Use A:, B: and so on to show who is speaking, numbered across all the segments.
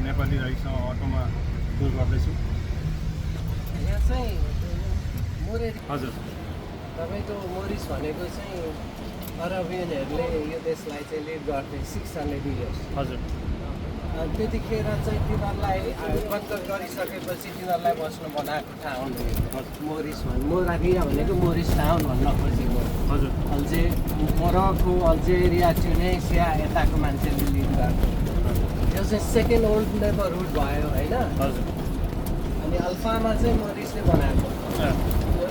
A: नेपाली राइसँग अटोमा टुर गर्दैछु।
B: यहाँ चाहिँ
A: हजुर
B: तपाईँको मोरिस भनेको चाहिँ अरबियनहरूले यो देशलाई चाहिँ लिड गर्थे 600 इयर्स।
A: हजुर
B: त्यतिखेर चाहिँ तिनीहरूलाई कन्कर गरिसकेपछि तिनीहरूलाई बस्न बनाएको ठाउँ मोरिस मोराभिया भनेको मोरिस टाउन भन्न खोजेको।
A: हजुर
B: मोरक्को अल्जेरिया ट्युनेसिया यताको मान्छेले लिड गर्थे। यो चाहिँ सेकेन्ड ओल्ड नेबरहुड भयो होइन।
A: हजुर
B: अनि अल्फामा चाहिँ मोरिसले बनाएको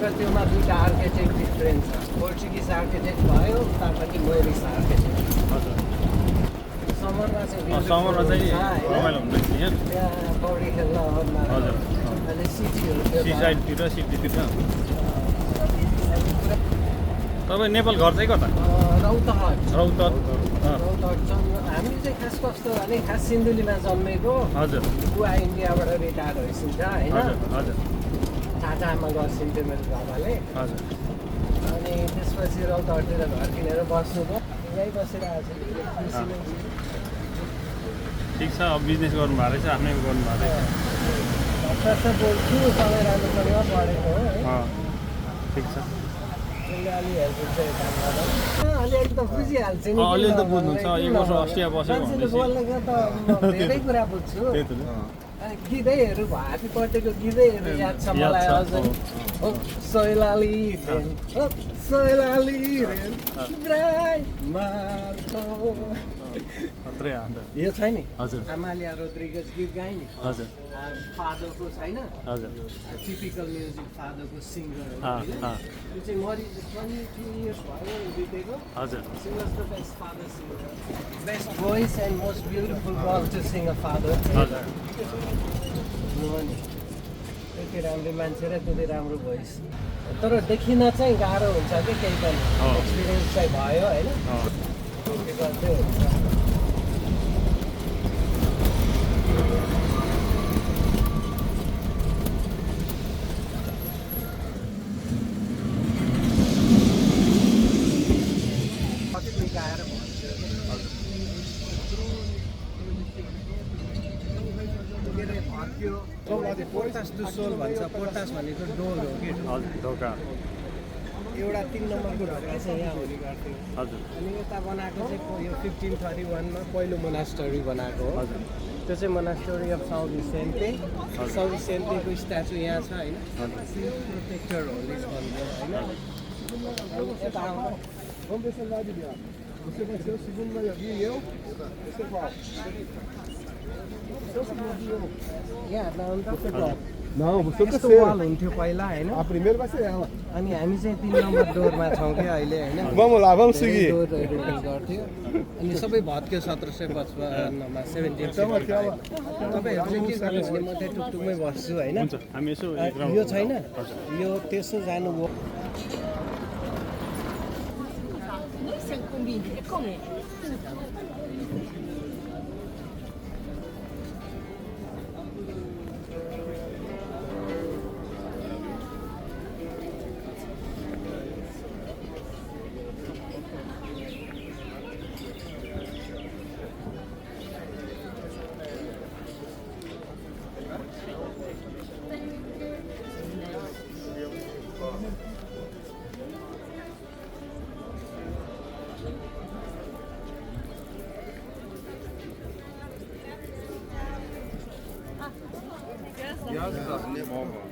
B: र त्योमा दुईवटा आर्किटेक्ट डिफ्रेन्ट छ। पोर्चुगिज आर्किटेक्ट भयो उतापट्टि मोरिस आर्किटेक्ट।
A: हजुर
B: समरमा चाहिँ
A: समरमा चाहिँ रमाइलो हुन्छ नि यहाँ।
B: त्यहाँ पौडी खेल्न ओर्न
A: हजुर
B: अनि सिटीहरू
A: सी साइडतिर सिटीतिर। तपाईँ नेपाल घर चाहिँ कता?
B: रौतहट
A: रौतहट।
B: हामी चाहिँ खास कस्तो भने खास सिन्धुलीमा जन्मेको।
A: हजुर
B: बुवा इन्डियाबाट रिटायर भइसक्छ होइन।
A: हजुर हजुर
B: टाटामा गर्छिन्थ्यो मेरो बाबाले।
A: हजुर
B: अनि त्यसपछि रौतहटतिर घर किनेर बस्नुभयो। यहीँ बसिरहेको छु।
A: ठिक छ। अब बिजनेस गर्नुभएको रहेछ, आफ्नै गर्नुभएको रहेछ।
B: हप्ता बोल्छु सबै राम्रोसँग पढेको हो है।
A: ठिक छ।
B: त्यसले अलि हेल्प हुन्छ यो काम गर्दा। अलिअलि त बुझिहाल्छ नि।
A: अलिअलि त बुझ्नुहुन्छ। 1 वर्ष अस्ट्रिया बसेको
B: मान्छेले बोलेको त म धेरै कुरा बुझ्छु।
A: त्यही त
B: गीतैहरू हात्तीपट्टिको गीतैहरू याद छ मलाई अझै। सैलाली रेन सैलाली रेन यो छ नि।
A: हजुर
B: आमालिया रोड्रिगेज गीत गाए नि।
A: हजुर
B: फादोको छैन
A: हजुर
B: टिपिकल म्युजिक फादोको सिङ्गर हो। त्यो चाहिँ मरिज 22 इयर्स भयो बितेको।
A: हजुर
B: She was the best father singer. Best voice and most beautiful girl to sing a father.
A: हजुर
B: त्यति राम्रो मान्छे र त्यति राम्रो भोइस। तर देखिन चाहिँ गाह्रो हुन्छ कि केही पनि। एक्सपिरियन्स चाहिँ भयो होइन। गर्थ्यो पोर्टास डु सोल भन्छ। पोर्टास भनेको डोर हो कि
A: ढोका।
B: एउटा 3 नम्बरको ढोका चाहिँ यहाँ हुने गर्थ्यो।
A: हजुर
B: अनि यता बनाएको चाहिँ यो 1531 मा पहिलो मोनास्टरी बनाएको हो।
A: हजुर
B: त्यो चाहिँ मोनास्टरी अफ साउथ विसेन्टे। साउथ विसेन्टेको स्ट्याचु यहाँ छ होइन। प्रोटेक्टर हो लिज भन्ने होइन। यता यस्तो वाल हुन्थ्यो पहिला होइन। अनि हामी चाहिँ 3 नम्बर डोरमा छौँ कि अहिले होइन। डोरहरू गर्थ्यो अनि सबै भत्क्यो 1755मा 1755। तपाईँहरू चाहिँ के गर्नु भने म त्यही टुकटुकमै बस्छु होइन।
A: हामी यसो
B: यो छैन यो त्यसो जानुभयो।
C: Yazık ne baba.